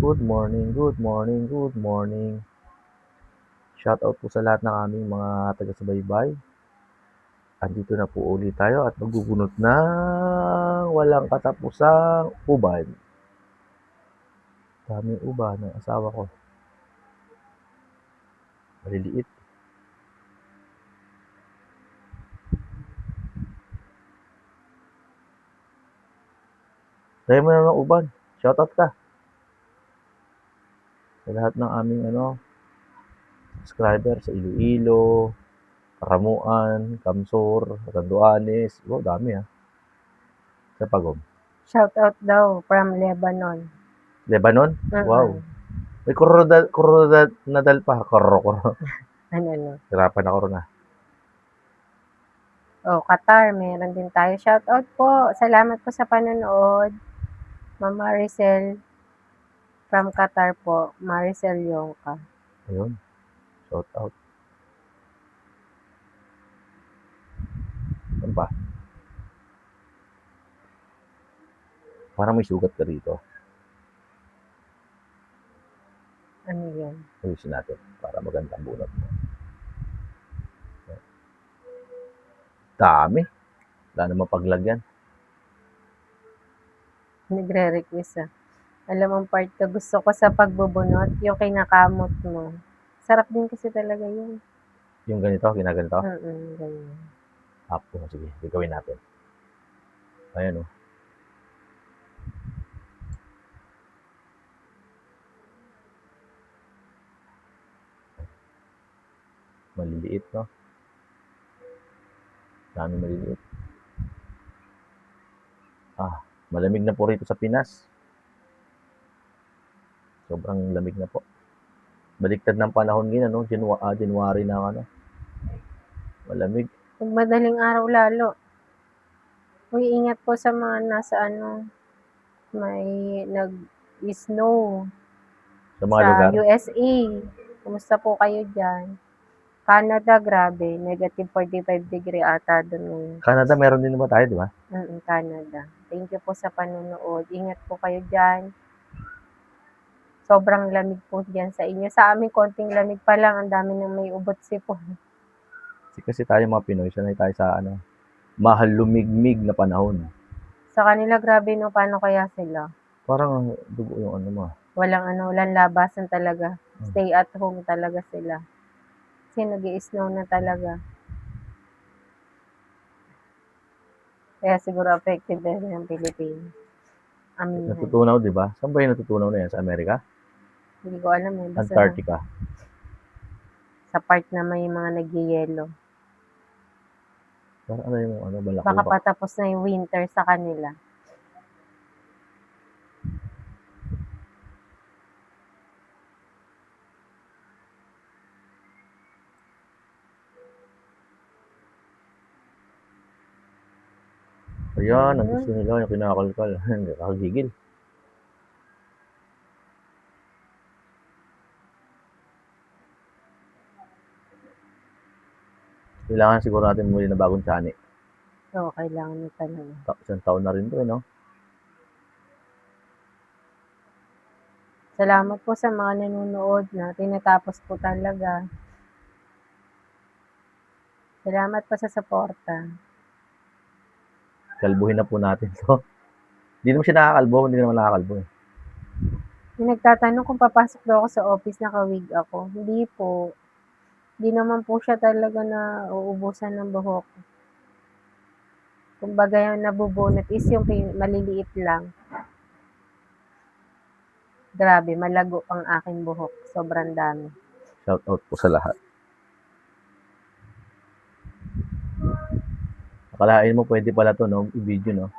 Good morning, good morning, good morning. Shoutout po sa lahat ng aming mga taga-subaybay. Andito na po ulit tayo at magbubunot ng walang katapusang uban. Daming uban ng asawa ko. Maliliit. Tayo mo na ng uban. Shoutout ka. Sa lahat ng aming subscriber sa Iloilo, Karamuan, Kamsur, Catanduanes. Wow, dami Sa Pagom. Shoutout daw from Lebanon. Lebanon? Wow. May Nadal pa. Ano? Hirapan ako ron Qatar, meron din tayo. Shoutout po. Salamat po sa panonood. Ma'am Maricel from Qatar po. Maricel Yongka. Ayun. Shoutout. Ano ba? Parang may sugat ka rito. Ano yan? Ayusin natin para magandang bunot. Dami. Wala namang paglagyan. Nagre-request Alam mong part ka gusto ko sa pagbubunot, yung kinakamot mo. Sarap din kasi talaga yun. Yung ganito, ginaganito? Ganyan. Apo, sige, gagawin natin. Ayan Maliliit, no? Dami maliliit. Malamig na po rito sa Pinas. Sobrang lamig na po. Baliktad ng panahon ngayon, January na malamig. Pag madaling araw lalo. Uy, ingat po sa mga nasa may nag-snow Sa mga sa lugar. USA. Kumusta po kayo dyan? Canada, grabe. Negative 45 degree ata doon. Canada, meron din naman tayo, di ba? Canada. Thank you po sa panonood. Ingat po kayo dyan. Sobrang lamig po dyan sa inyo. Sa amin, konting lamig pa lang. Ang dami nang may ubot sipon. Kasi tayo mga Pinoy, sanay tayo sa mahal lumigmig na panahon. Sa kanila, grabe no. Paano kaya sila? Parang dugo yung mo. Walang labasan talaga. Stay at home talaga sila. Kasi nag-i-snow na talaga. Kaya siguro affected din ng Pilipinas. Natutunaw, di ba? Saan ba yung natutunaw na yan? Sa Amerika? Hindi ko alam Basta Antarctica. Sa part na may mga nagyayelo. Parang yung balak. Baka patapos na yung winter sa kanila. Ayan, ang gusto nila, yung kinakalkal. Hindi nakagigil. Kailangan siguro natin muli na bagong tsani. Oo, kailangan na talaga. Isang taon na rin to, no? Salamat po sa mga nanonood na tinatapos po talaga. Salamat po sa suporta. Kalbuhin na po natin to. Hindi naman siya nakakalbo, hindi naman nakakalbo eh. Yung nagtatanong kung papasok daw ako sa office, naka-wig ako. Hindi po. Hindi naman po siya talaga na uubusan ng buhok. Kumbaga yung nabubunot is yung maliliit lang. Grabe, malago ang aking buhok. Sobrang dami. Shout out po sa lahat. Akalain mo pwede pala to, no? I-video, no?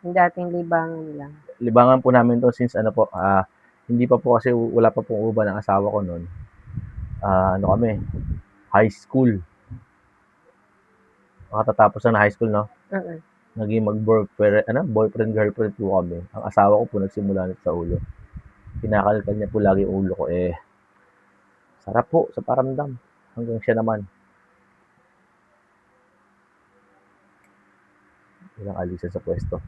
Yung dating libangan lang. Libangan po namin to since hindi pa po kasi wala pa pong uban ng asawa ko noon. Kami, high school. Makatatapos na high school, no? Naging boyfriend, girlfriend po kami. Ang asawa ko po nagsimula nito sa ulo. Kinakalkal niya po lagi yung ulo ko. Sarap po sa paramdam. Hanggang siya naman. Ilang alisan sa pwesto.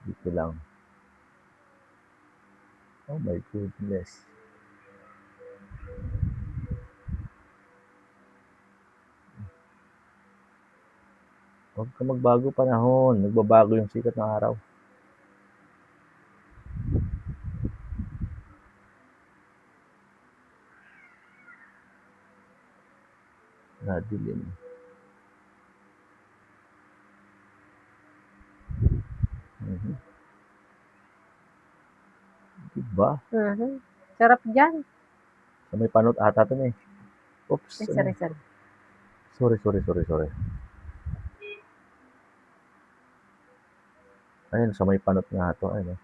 Dito lang. Oh my goodness. Huwag ka magbago panahon. Nagbabago yung sikat ng araw. Nadilim. Mhm. Diba? Sarap dyan. Sa may panot ata to eh. Oops. Ay, Ano? sorry. Sorry. Ayun, sa may panot nga to. Ayun.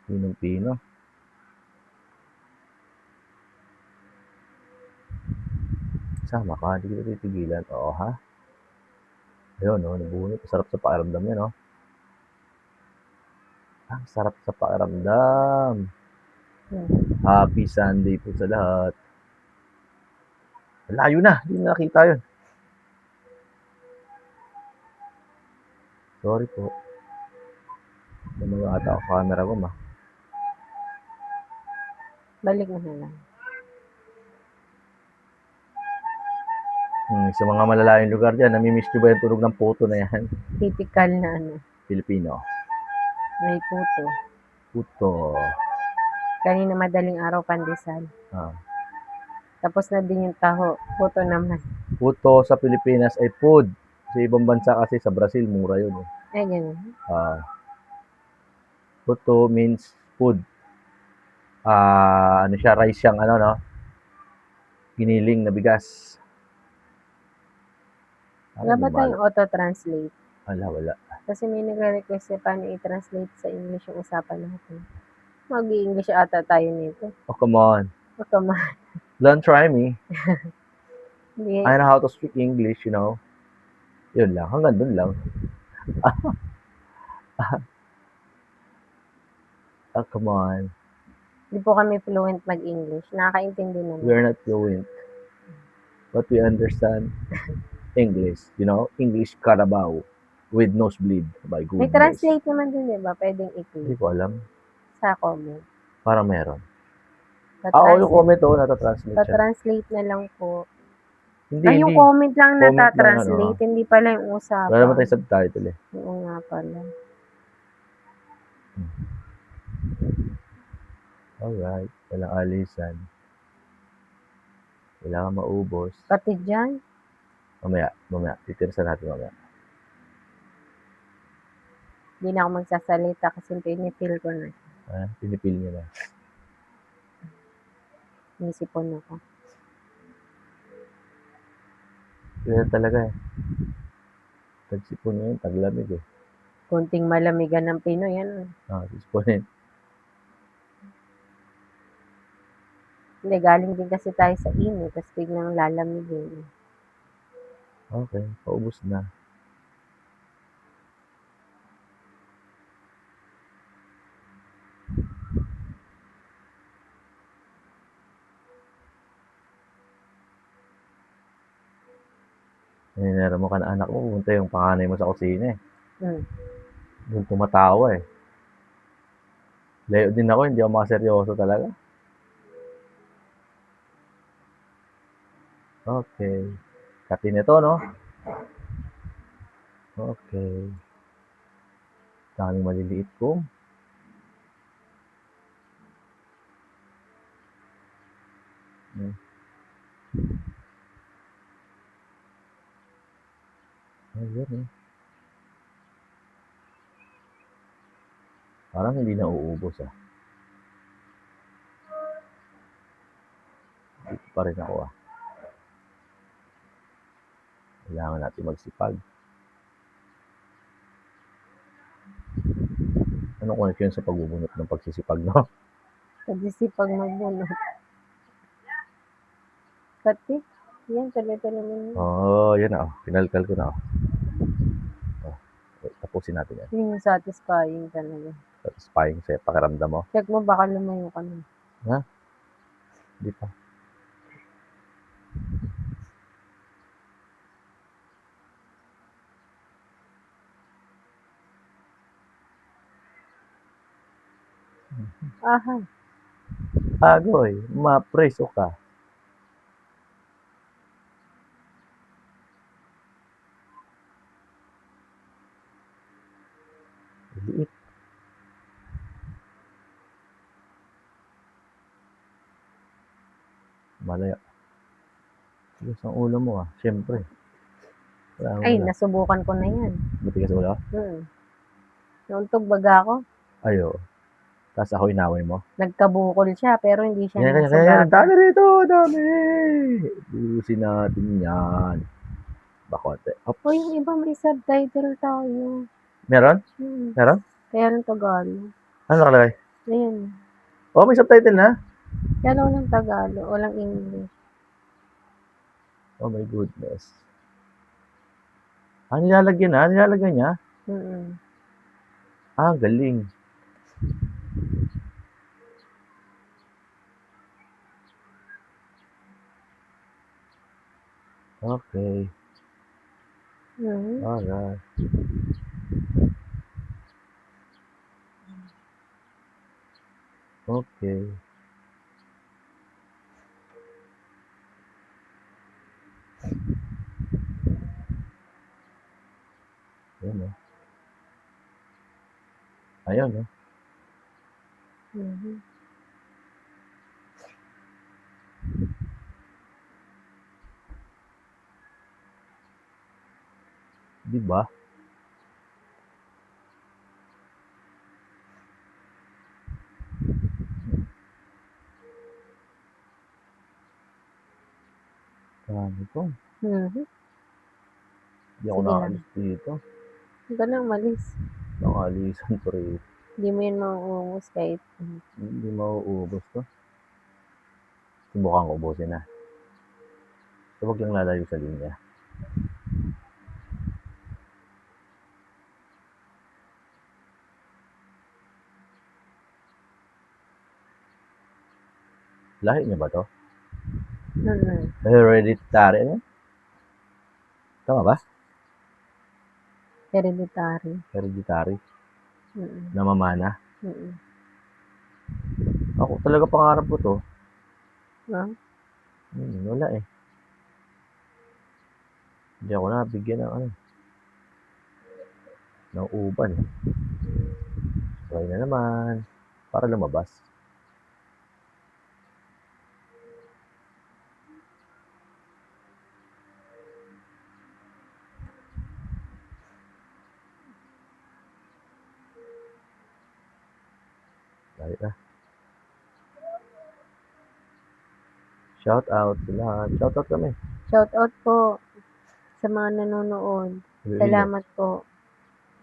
Pinong-pino. Sama ka, hindi kita titigilan. Oo, ha? Ayun, no, nabunot. Sarap sa pakiramdam yan, no? Ang sarap sa pakiramdam. Happy Sunday po sa lahat. Layo na, hindi na nakita yun. Sorry po. Ano ata ako camera ko, ma. Balik mo na lang. Sa mga malalayong lugar dyan, namimiss nyo ba yung tunog ng puto na yan? Typical na ano. Filipino. May puto. Puto. Kanina madaling araw pandesal. Ah. Tapos na din yung taho. Puto naman. Puto sa Pilipinas ay food. Sa ibang bansa kasi, sa Brazil, mura yun. Ay, ganun. Puto means food. Ano siya, rice siyang ano, no? Giniling na bigas. Wala ba tayong auto-translate? Wala. Kasi may nagre-request paano i-translate sa English yung usapan natin. Mag-i-English ata tayo nito. Oh, come on. Oh, come on. Don't try me. Hindi. I know how to speak English, you know. Yun lang. Hanggang dun lang. Oh, come on. Hindi po kami fluent mag-English. Nakakaintindi naman. We are not fluent. But we understand English. You know, English Carabao with nosebleed. By May goodness. translate naman din, di ba? Pwedeng Hindi i-click ko alam. sa comment. Parang meron. Yung comment nata-translate siya. Pa-translate na lang po. Hindi. Yung comment lang Comment nata-translate. Hindi pala yung usapan. Wala naman tayong subtitle eh. Oo nga pala. Alright. Walang alisan. Kailangan maubos. Pati dyan. Mamaya. Titirsan natin mamaya. Hindi na ako magsasalita kasi pinipil ko na. Pinipil niya na. Inisipon ako. Yan talaga eh. Tagsipon yun, taglamig eh. Kunting malamigan ng Pinoy, yan. Siponin. Hindi, galing din kasi tayo sa init, tapos biglang lalamigin. Okay, paubos na. Ninera mo ka na anak mo, pumunta yung panganay mo sa kusina eh. Doon tumatawa eh. Layo din ako, hindi ako makaseryoso talaga. Okay. Katin ito, no? Okay. Daming maliliit ko. Ayan eh. Parang hindi na uubos ah. Dito pa rin ako ah. Kailangan natin magsipag. Anong connection sa pagbubunot ng pagsisipag, no? Pagsisipag magbunot. Pati, yan, tuloy-tuloy naman. Yan na. Pinalkal ko na. Tapusin natin yan. Yun yung satisfying talaga. Satisfying sa pakiramdam mo. Check mo, baka lumayo ka na. Ha? Di pa. Aha. Agoy, mapreso ka. Liit. Malaya. Tigas ang ulo mo ah. Siyempre. Ay, nasubukan ko na yan. Matigas ulo? Nauntog baga ako. Ayo. Tapos ako inaway mo. Nagkabukol siya, pero hindi siya Kaya, nasubaga. dami rito, dami. Busin natin yan. Bakote. Oops. O, yung iba may subtitle tayo. Meron? Meron? Kaya ng Tagalog. Ano nakalagay? Ayan. Oh, may subtitle na? Kaya lang ng Tagalog, walang English. Oh my goodness. Ah, nilalagyan na? Nilalagyan niya? Ah, galing. Okay. Alright. Okay. Ayan o. Ayun o. Diba? Dami ko. Hindi ako Sige nakaalis dito. Huwag ka nang malis. Nakalisan ko rin. Hindi mo yun mauubos kahit. Hindi mauubos to. Subukan ko ubusin na. So, huwag lang lalayo sa linya. Lahi niya ba to? Hereditary. Ano? Tama ba? Hereditary. Hereditary. Namamana. Ako talaga pangarap ko to. Wala eh. Hindi ako nabigyan ng ano. Ng uban. Try na naman. Para lumabas. Dahil na. Shout out sa lahat. Shout out kami. Shout out po sa mga nanonood. Iloilo. Salamat po.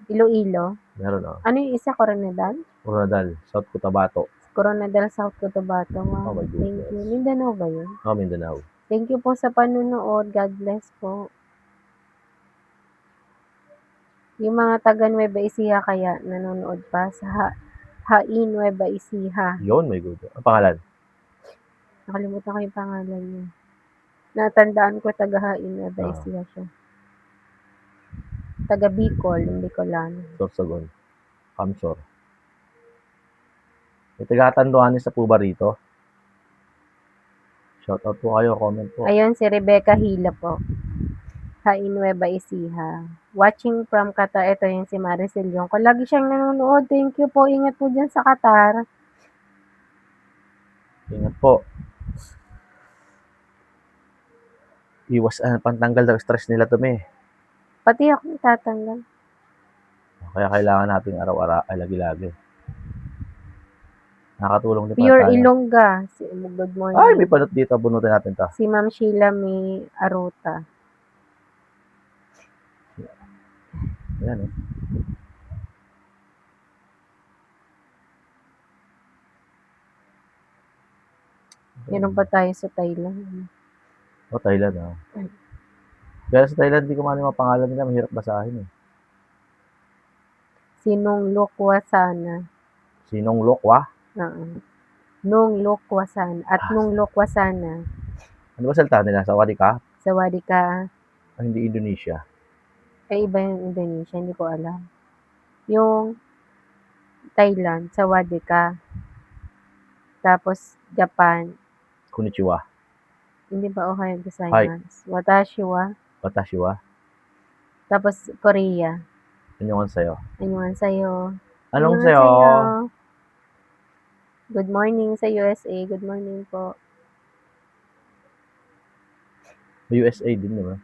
Iloilo. Meron o. Ano yung isa? Coronadal? Coronadal. South Cotabato. Coronadal, South Cotabato. Wow. Oh my goodness. Thank you. Mindanao ba yun? Oh, Mindanao. Thank you po sa panunood. God bless po. Yung mga taga Nueva Ecija kaya nanonood pa sa Hain Nueva Ecija. Yun, my goodness. Ang pangalan? Nakalimutan ko yung pangalan niya. Natandaan ko taga Hain Nueva Ecija siya. Taga Bicol, yung Bicolano. Sorsogon. Kamsor. May taga-Tanduanes na po ba rito? Shout out po kayo, comment po. Ayun, si Rebecca Hila po. Hain Nueva Ecija. Watching from Qatar. Ito yung si Maricel yung. Kung lagi siyang nanonood, thank you po. Ingat po dyan sa Qatar. Ingat po. Iwas, pantanggal ng stress nila to me. Pati ako tatanggal. Kaya kailangan nating araw-araw, ay lagi-lagi. Nakatulong din Pure tayo. Ilongga. Good morning. Ay, may panot dito. Bunutin natin to. Si Ma'am Sheila may Aruta. Ayan eh. Meron pa tayo sa Thailand. Oh, Thailand ah. Kaya sa Thailand, di ko man yung mga pangalan nila. Mahirap basahin eh. Sinong Lokwa sana. Sinong Lokwa? Oo. nung lokwasan at nung lokwasana, Ano ba salita nila? Sawadee ka? sawadee ka, Hindi Indonesia. ay iba yung Indonesia, hindi ko alam. Yung Thailand, sawadee ka. Tapos Japan, Konnichiwa. hindi ba ohayo Hi. gozaimasu? Watashi wa. Watashi wa. Tapos Korea, Annyeong sa'yo. annyeonghaseyo. Anong Annyeonghaseyo. sa'yo? Good morning sa USA. Good morning po. USA din, di ba?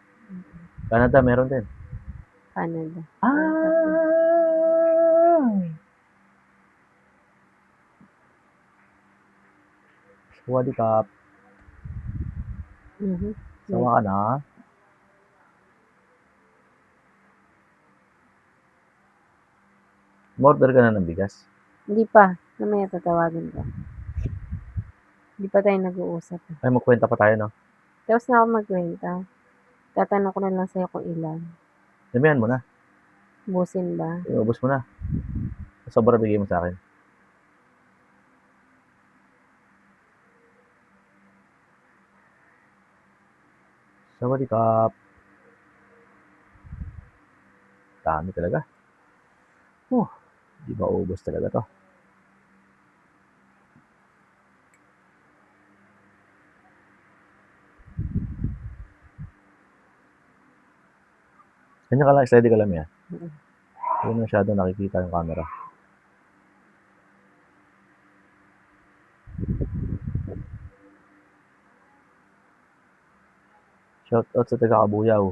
Canada, meron din. Canada. Sawadee ka. Mhm. Sawa ka na. Order ka na ng bigas. Hindi pa. Mamaya tatawagin ko. Hindi pa tayo nag-uusap. Ay, magkwenta pa tayo, no? Tapos na ako magkwenta. Tatanong ko na lang sa'yo kung ilan. Damihan mo na. Busin ba? Ubus mo na. Sobra bigay mo sa akin. Sawadee ka. Dami talaga. Di ba ubos talaga to? Kanya ka lang, steady ka lang yan. Hindi masyado nakikita yung camera. Shoutout sa taga-Kabuyaw.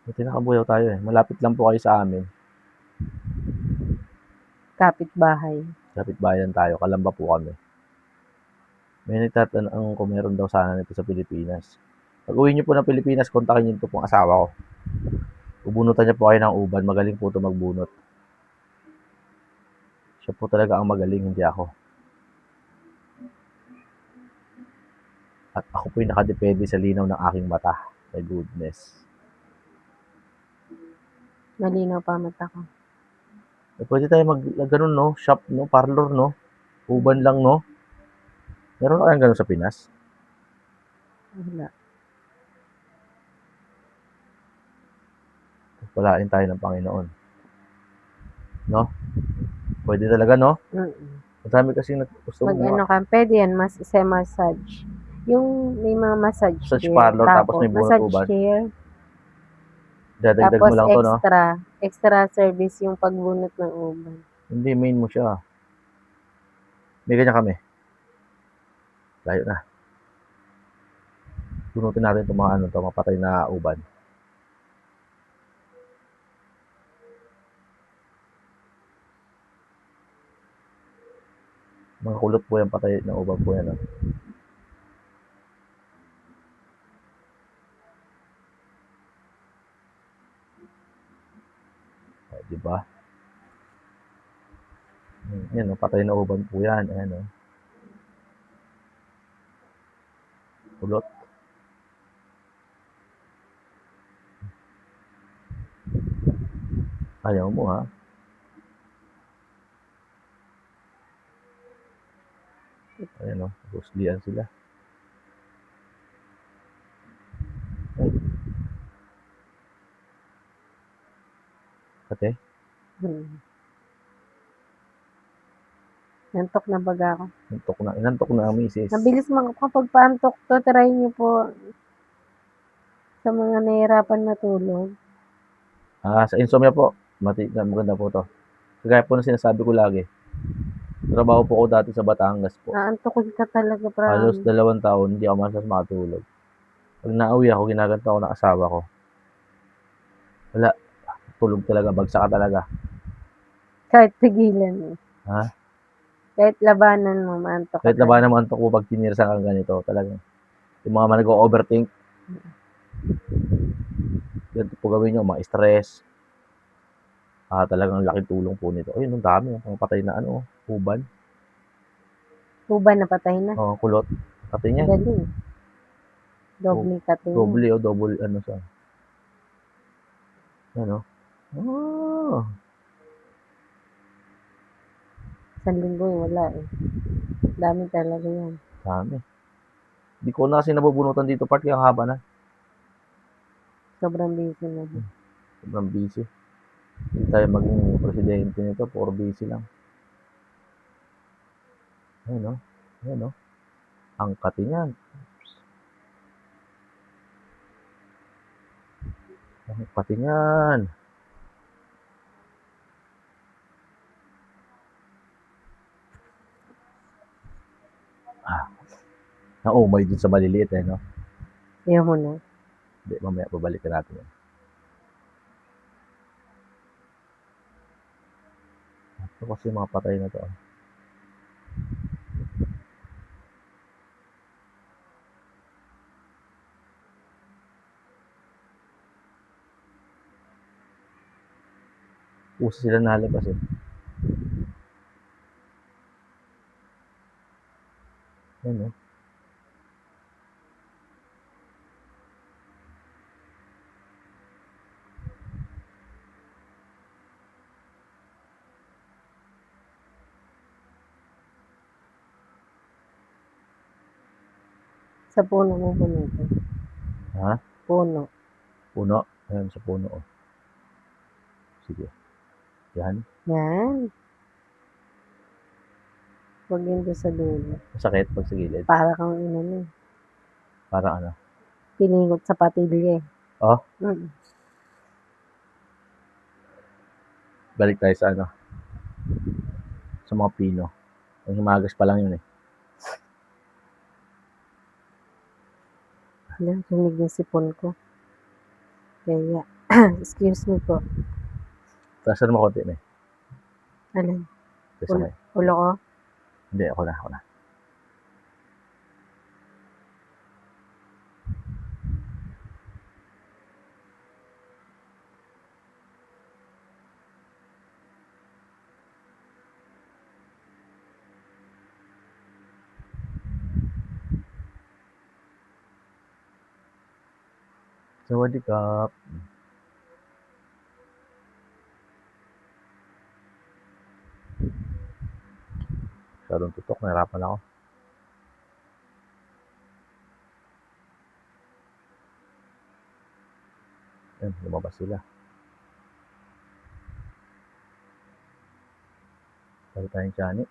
May taga-Kabuyaw tayo eh. Malapit lang po kayo sa amin. Kapitbahay. Kapitbayan tayo. Kalamba po kami. May nagtatanong kung meron daw sana nito sa Pilipinas. Pag uwi niyo po ng Pilipinas, kontakin niyo po pong asawa ko. Bubunutan niya po kayo ng uban. Magaling po ito magbunot. Siya po talaga ang magaling, hindi ako. At ako po yung nakadepende sa linaw ng aking mata. My goodness. Malinaw pa mata ko. Eh, pwede tayo ganun, no? Shop, no? Parlor, no? Uban lang, no? Meron na kayang ganun sa Pinas? Wala. Palain tayo ng Panginoon. No? Pwede talaga, no? Madami kasi gusto Mag-ano ka, pwede yan, massage. Yung may mga massage chair. parlor tapos may bunot massage uban. chair. Dadagdag Tapos mo lang to, no? extra service yung pagbunot ng uban. Hindi, main mo siya. May ganyan kami. Layo na. Bunutin natin itong mga mapatay na uban. Mga kulot po yan, patay na uban po yan. No? Diba? Yan, no? Patay na uban po yan. Ayan, no? Kulot. Ayaw mo, ha? Ayan, no? Guslian sila. Ay. Kate? Nantok na baga ako. Inantok na ang misis. Nabilis makapagpaantok to. Try niyo po sa mga nahihirapan matulog. Sa insomnia po, maganda po to. Kagaya po na sinasabi ko lagi. Trabaho po ko dati sa Batangas po. Naantok ka talaga, Halos promise. 2 taon, hindi ako masyadong makatulog. Pag nauwi ako, ginaganto ako ng asawa ko. Wala, tulog talaga, bagsak ka talaga. Kahit pigilan mo. Ha? Kahit labanan mo, maantok ka. Kahit labanan mo antok mo pag tinirsan kang ganito, talaga. Yung mga nag-overthink, ganito po gawin nyo, mga stress. Talagang laking tulong po nito. Ayun, ang dami. Ang patay na uban. Uban na patay na. Oo, kulot. Patay niya. Galing. Doble kating. Double siya. Ano? Oh. Isang linggo wala eh. Dami talaga yan. Dami. Di ko na kasi nabubunutan dito part kaya ang haba na. Sobrang busy na din. Sobrang busy. Hindi tayo maging presidente nito, puro busy lang. Ayun no? Ayun no? Ang kati niyan. Ang kati niyan. Naumay dun sa maliliit eh, no? Ayaw mo na. Hindi, mamaya babalikan natin yan. Ito kasi mga patay na to. Uso sila nalabas eh. Yan no? Sa puno mo bunito. Ha? Puno. Puno. Ayan sa puno oh. Sige. Yan. Yan. Huwag yun doon sa dulo. Masakit pag sa gilid. Para kang inano. Parang ano. Piningot sa patilya eh. Oh, Mm. balik tayo sa ano. Sa mga pino. Ang himagas pa lang yun eh. Yan, sunig yung sipon ko. Kaya, excuse me po. Tasan mo konti na eh. Alin? Tasan mo eh. Ulo ko? Hindi, ako na. Sawadikap. Masyadong tutok, nahirapan ako. Ayun, lumabas sila. Balik tayong tiyani.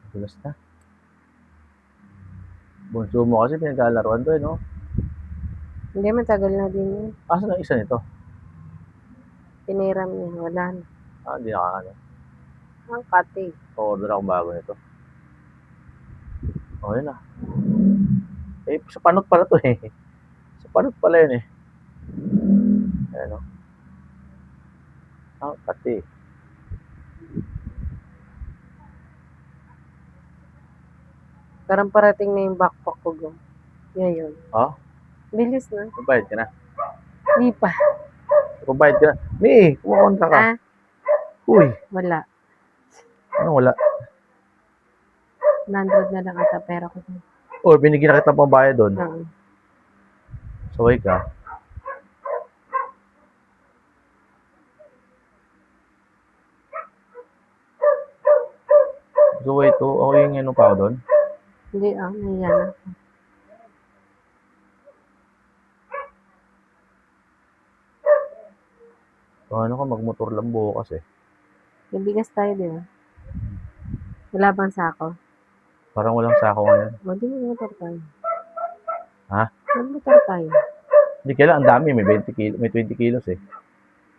Madulas na. Bunso mo kasi pinagkalaruan to eh, no? Hindi, matagal na din yun. Asan ang isa nito? Piniram niya. Wala na. Hindi nakakano. Ang kati. Pa-order akong bago nito. Oh, yun na. Eh, sa panot pala to eh. Sa panot pala yun eh. Ayan o. Pati. Parang parating na yung backpack ko. Go. Ngayon. Oh? Bilis na. Magbayad ka na. Hindi pa. Magbayad ka na. May, kumakontra ka. Ah, Uy, wala. anong wala? 100 na lang ata pera ko. Oh, binigyan na kita pang bayad doon. Oo. Saway ka. Saway to. Ako yung ano pa ako doon. Hindi nahiya na. Ano ka, magmotor lang bukas eh. May bigas tayo, di ba? Wala bang sako? Parang walang sako ngayon. O, di mag-motor tayo. Ha? Mag-motor tayo. Hindi kailan, ang dami. May 20 kilo, may 20 kilos eh.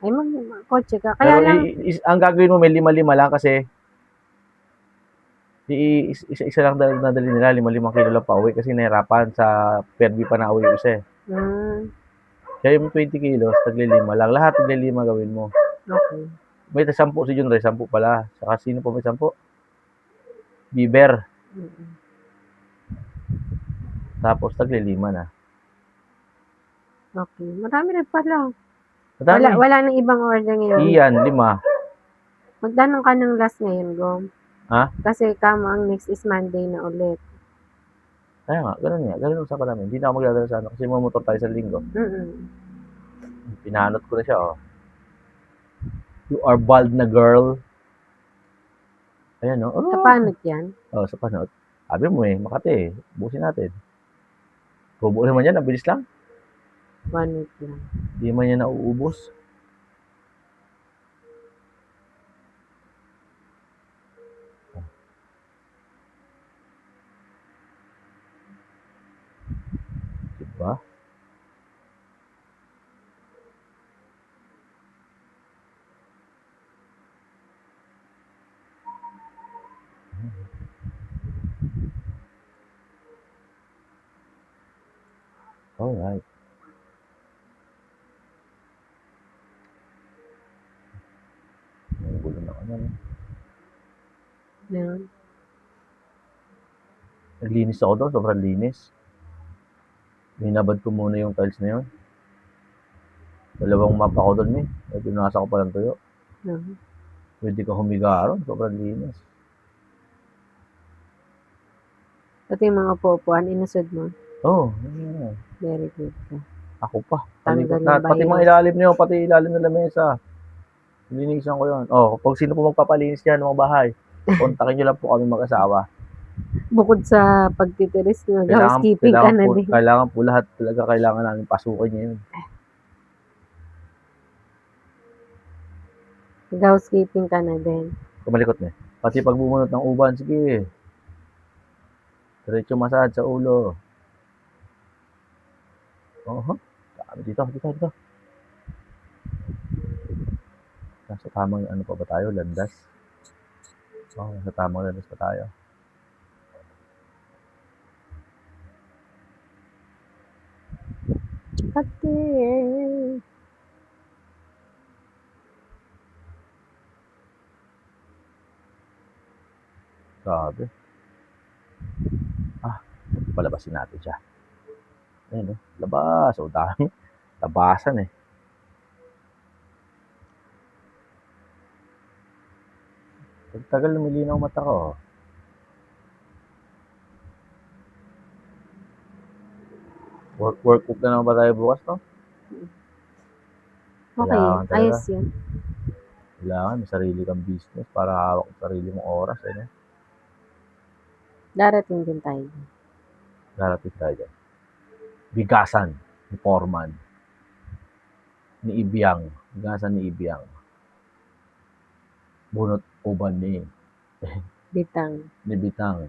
Ay, mag-kotse ka. Kaya Pero lang, ang gagawin mo, may 5-5 lang kasi isa lang nadali nila, 5 kilo lang pa uwi kasi nahirapan sa perbi pa na uwi yung isa eh. Kaya yung 20 kilos, tagli-5 lang. Lahat tagli-5 gawin mo. okay. May 10 si John Ray, 10 pala. Saka sino pa may 10? Bieber. Mm-mm. Tapos tagli-5 na. Okay. Marami rin pala. Madami. Wala nang ibang order ngayon. Iyan, 5. Magdanong ka ng last ngayon, Gom. Ha? Kasi kamo ang next is Monday na ulit. Kaya nga, ganun nga. Ganun usapan namin. Hindi na ako magdadala sa ano kasi mamotor tayo sa linggo. Pinanot ko na siya, oh. You are bald na girl. Ayan, oh. Sa panot yan? Oh, sa Panot. Sabi mo, eh, Makati, eh, ubusin natin. Tubo naman yan, ang bilis lang. Panot lang. Di man yan nauubos. Diba? Alright. Ang gulo na ano, no? Yan. Naglinis ako doon, sobrang linis. Binabad ko muna yung tiles na yun. Dalawang map ako doon, eh. May pinasa ko pa ng tuyo. Mhm. Pwede ka humiga ron, sobrang linis. Pati yung mga upuan, inusod mo. Oo, oh, Very good ka. ako pa. Tanggal Palikot na. yung Pati mga virus. ilalim niyo, pati ilalim ng lamesa. Linisan ko yun. Oh, kung sino po magpapalinis dyan ng mga bahay, kontakin nyo lang po kami mag-asawa. Bukod sa pagtitiris nyo, Kailangan, housekeeping ka na din. kailangan po lahat talaga kailangan namin pasukin niya yun. Housekeeping ka na din. Kumalikot na. Pati pag bumunot ng uban, sige. Diretso massage sa ulo. Dito, dito, dito. Nasa tamang ano pa ba tayo? Landas? Nasa tamang landas pa tayo. Pati. Grabe. Palabasin natin siya. Ayun, oh. Labas. O, dami. Labasan, eh. Tagal lumilinaw mata ko. Work na naman ba tayo bukas, no? Okay, Kailangan talaga. ayos yun. Kailangan may sarili kang business para hawak ang sarili mong oras, eh. Darating din tayo. Darating tayo dyan. Bigasan ni Foreman. Ni Ibiang. Bigasan ni Ibiang. Bunot uban ni Bitang. Bitang.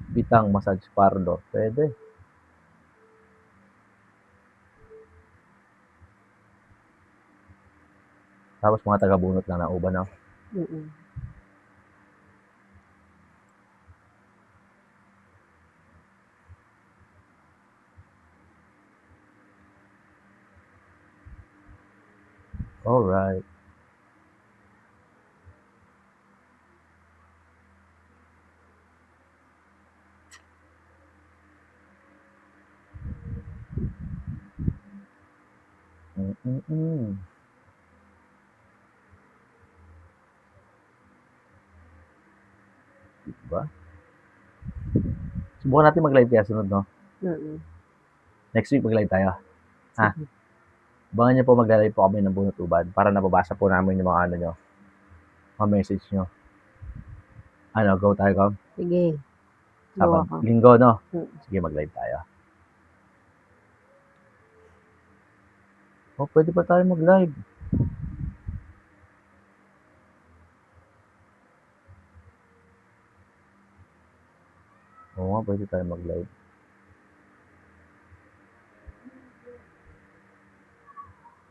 Bitang massage parlor. Pwede. Tapos mga taga-bunot lang na uban, no? Mm-mm. Alright. Diba? Subukan natin mag-live kaya sunod, no? Mm-mm. Next week mag-live tayo. Ha? Sige. Abangan niyo po mag-live po kami ng bunot uban para nababasa po namin yung mga ano nyo. Mga message nyo. Ano, go tayo, Kom? Sige. Go Sabad, ako. linggo, no? Mm. Sige, mag-live tayo. Oh, pwede pa tayo mag-live. Oo nga, pwede tayo mag-live.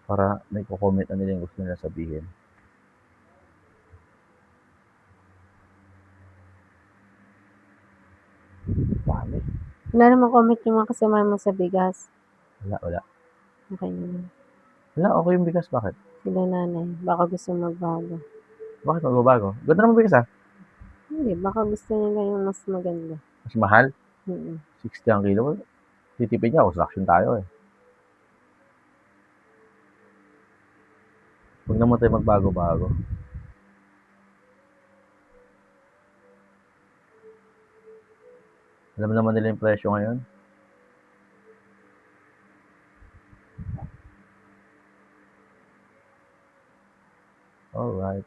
Para may comment na nila yung gusto nila sabihin. Dami. Wala namang comment yung mga kasama mo sa bigas. Wala. Okay naman. Wala, okay yung bigas. Bakit? Sila nanay. Baka gusto magbago. Bakit magbabago? Ganda naman bigas, ha? Hindi, baka gusto nila yung mas maganda. Mas mahal? Mm-mm. 60 ang kilo. Titipid niya, construction tayo, eh. Huwag naman tayo magbago-bago. Alam naman nila yung presyo ngayon. Alright.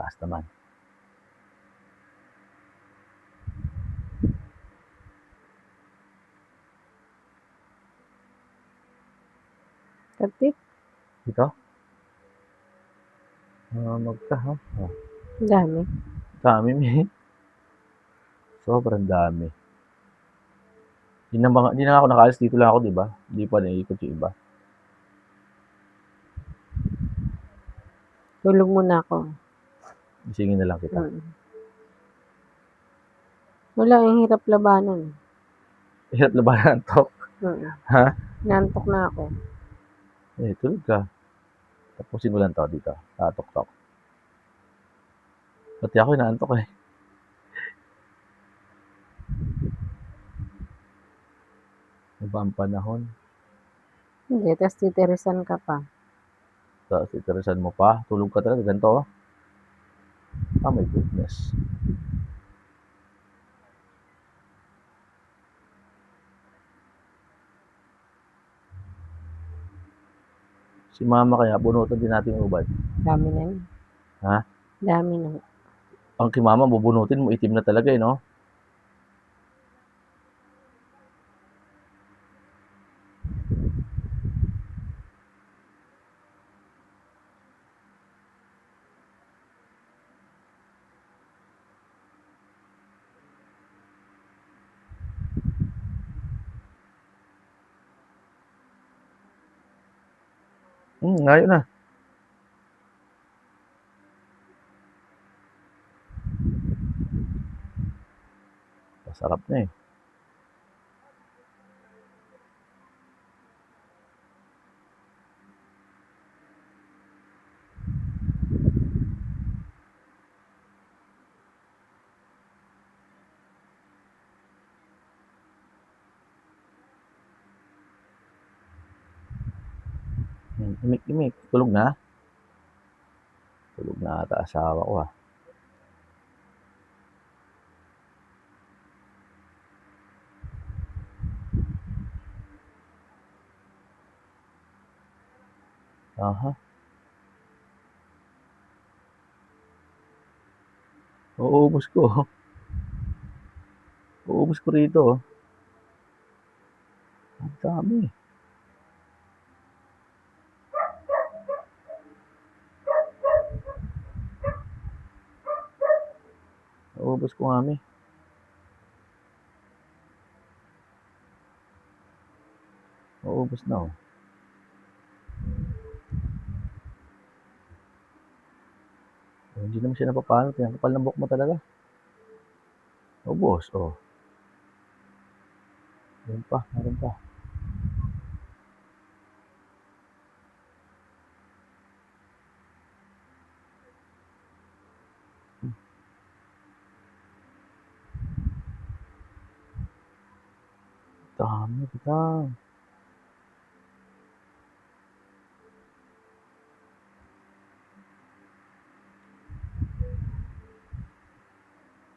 taas naman. Katik. Dito? Magka ha? Oh, Dami. dami mi. Sobrang dami. Di na ako nakaalis, dito lang ako, di ba? Di pa naiikot yung iba. Tulog muna ako. Gisingin na lang kita. Wala, ang hirap labanan. Hirap na ba nantok? Ha? Nantok na ako. Tulog ka. Tapusin ko lang to dito. Tatok-tok. Pati ako inaantok eh. Ano ba ang panahon? Hindi, tas titirisan ka pa. Tapos itirisan mo pa. Tulog ka talaga. Ganito oh. Oh my goodness. Si mama kaya, bunutan din natin yung ubad. Dami na yun. Ha? Dami na. Ang kay mama, bubunutin mo, itim na talaga eh, no? Ngayon na. Masarap na eh. Imik-imik. Tulog na? Tulog na ata asawa ko ah. Aha. Uuubos ko. Uuubos ko rito. Ang dami. Uuubos ko nga mi. Uuubos na oh. Hindi naman siya napapalo. Tinakapal ng buhok mo talaga. Ubos oh. Meron pa, meron pa. Dami kita.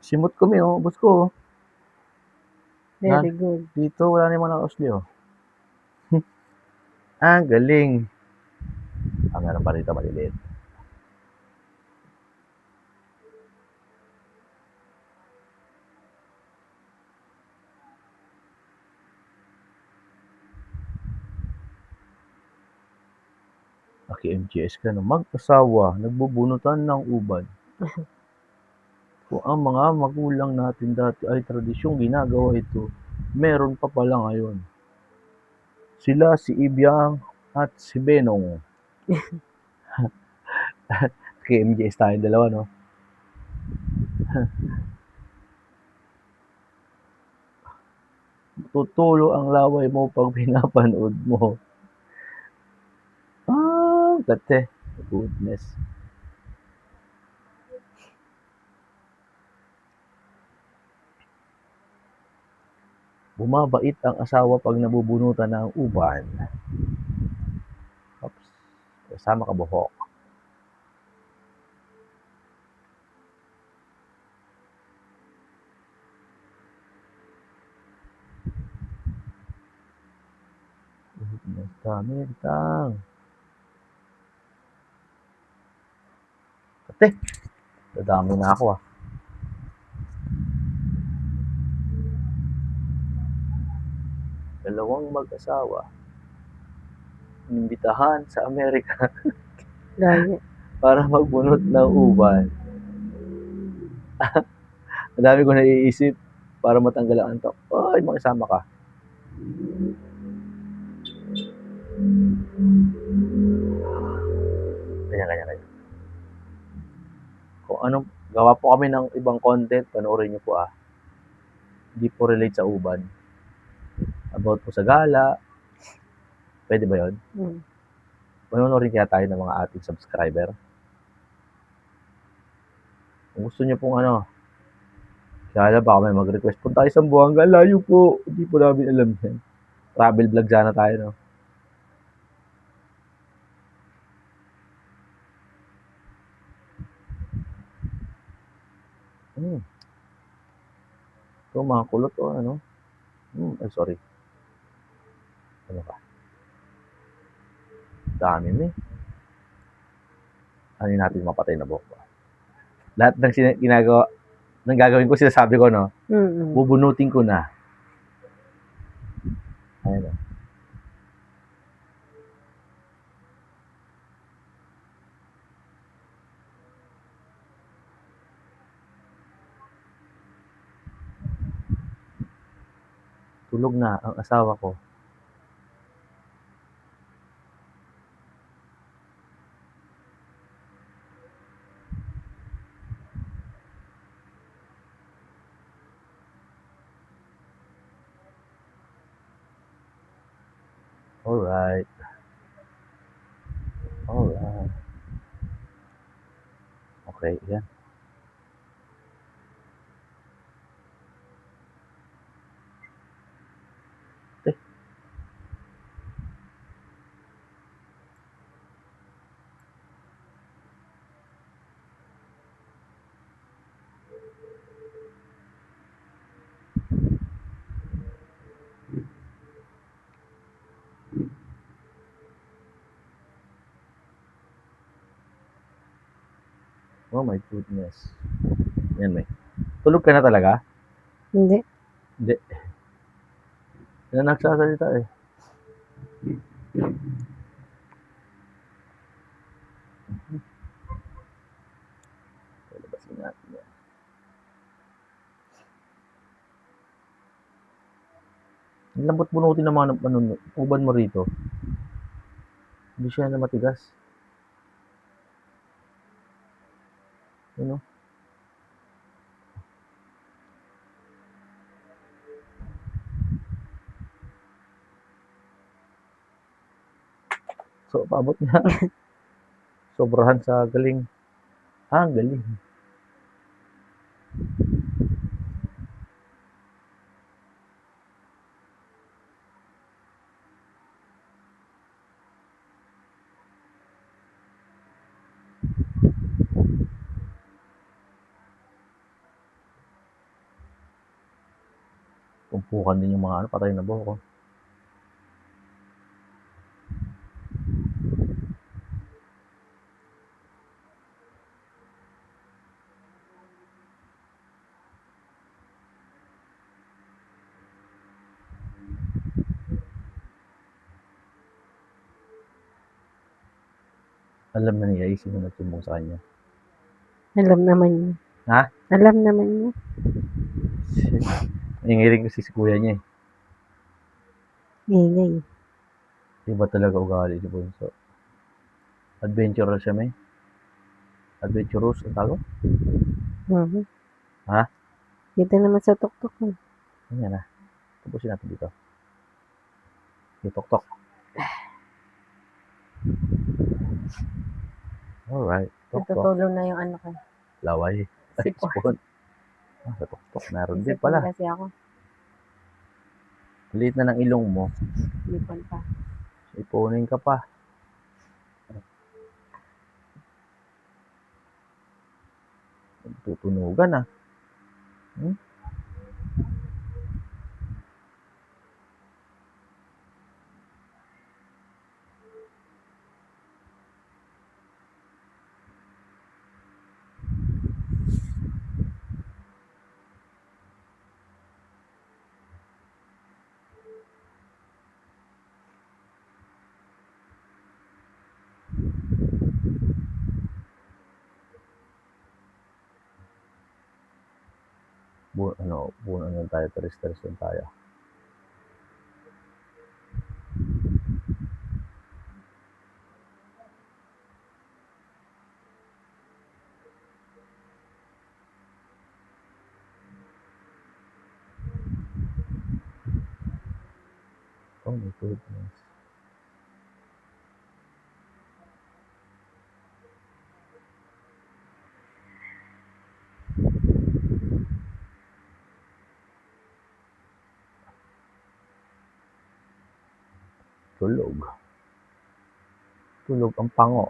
Simot ko mi oh. Ubos ko oh. Very good. Dito wala na yung mga nakausli oh. Galing. Meron pa rito maliliit. Naki-MGS ka no. Mag-asawa, nagbubunutan ng ubad. Kung ang mga magulang natin dati ay tradisyong ginagawa ito, meron pa pala ngayon. Sila si Ibyang at si Benong. Naki-MGS tayong dalawa no. Tutulo ang laway mo pag pinapanood mo. Kate. Goodness. Bumabait ang asawa pag nabubunutan ng uban. Oops. Kasama ka buhok. Goodness. Dami bitang. Kate. Dadami na ako, ah. Dalawang mag-asawa, inimbitahan sa Amerika Layo. para magbunot ng uban. Ang dami ko naiisip para matanggal ang antok. Ay, makisama ka. Ganyan. Kung anong, gawa po kami ng ibang content, panoorin niyo po, ah. Hindi po relate sa uban. About po sa gala. Pwede ba yun? Panoorin kaya tayo ng mga ating subscriber. Kung gusto niyo pong ano, kaya baka may mag-request po tayo sa Buanga. Layo po. Hindi po namin alam yan. Travel vlog sana tayo, no? Ito, mga kulot o ano. Ay, sorry. Ano ka? Dami mo eh. Ano natin mapatay na buhok ba? Lahat ng ginagawa, ng gagawin ko, sinasabi ko, no? Bubunutin ko na. Ayun, no? Tulog na ang asawa ko. Alright. Okay, yan. Oh my goodness. Yan, may. Tulog ka na talaga? Hindi. Yan nagsasalita eh. Labasin natin yan. Ang lambot bunutin ng mga uban mo rito. Hindi siya na matigas. Ano? So, paabot niya. Sobrahan sa galing. Ang galing. Pumpukan din yung mga ano, patay na buhok. Alam na niya, isip na nagsumbong sa kanya. Alam naman niya. Ha? Alam naman niya. Nangingiring kasi si kuya niya eh. Ingay. Iba talaga ugali si Bunso. Adventurer siya, may. Adventurous, ang tawag? Ha? Dito naman sa tuktok. Ayan na. Tapusin natin dito. Tok-tok. Alright. Tok-tok. Natutulo na yung ano ko. Laway. Sipon. Sa tok-tok. Meron din pala. Kasi ako. Liit na ng ilong mo. Lipon pa. Ipunin ka pa. Tutunugan ah. Puno lang tayo, teres-teres lang tayo. Oh my goodness. Tulog. Tulog ang pango.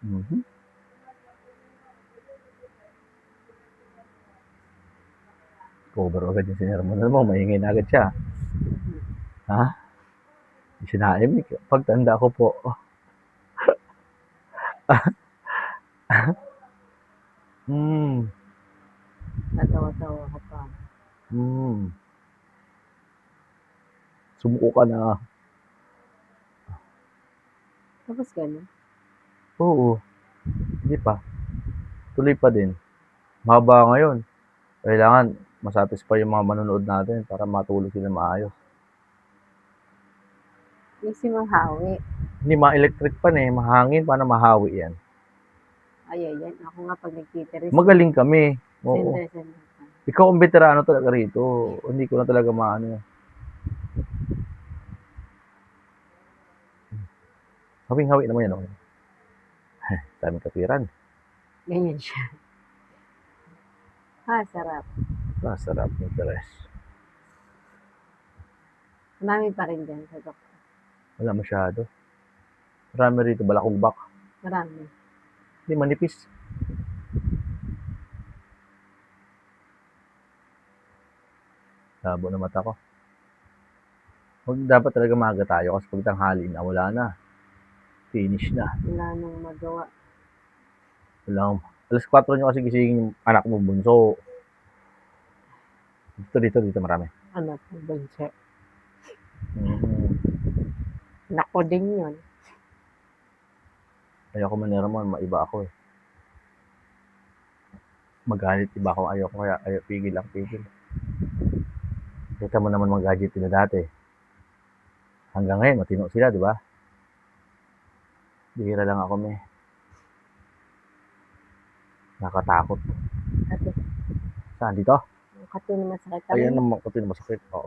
Mhm. Cover agad yung sinermonan mo, maingay na agad siya. Ha? Sinaimik. Pagtanda ko po. Hmm. Natawa-tawa ka pa. Hmm. Sumuko ka na. Tapos gano'n. Oo. Hindi pa. Tuloy pa din. Mahaba ngayon. Kailangan masatisfy yung mga manonood natin para matulog sila maayos. Easy mahawi. Hindi ma-electric pan eh. Mahangin. Paano mahawi yan? Ay, yan. Ako nga pag nagtitiris. Magaling kami. Oo. Sender pa. Ikaw ang veterano talaga rito. Hindi ko na talaga maano. Hawing-hawi naman yan. Okay. Daming kapiran. Ganyan siya. Sarap. Sarap ng teres. Marami pa rin dyan sa doktor. Wala masyado. Marami rito. Balakugbak. Marami. Hindi manipis. Labo na mata ko. Dapat talaga maaga tayo kasi pag tanghali na, wala na. Finish na. Wala nang magawa. Wala. Alas 4 nyo kasi gisingin yung anak mo bunso. Dito marami. Anak mo bunso. Mm-hmm. Nako din yun. Ayoko manermon, maiba ako eh. Magalit iba ako, ayoko kaya pigil. Kita mo naman mga gadget nila dati. Hanggang ngayon, matino sila, di ba? Bihira lang ako, may. Nakatakot. Ate. Saan? Dito? Kati na masakit. Ayan naman, kasi masakit. Oh.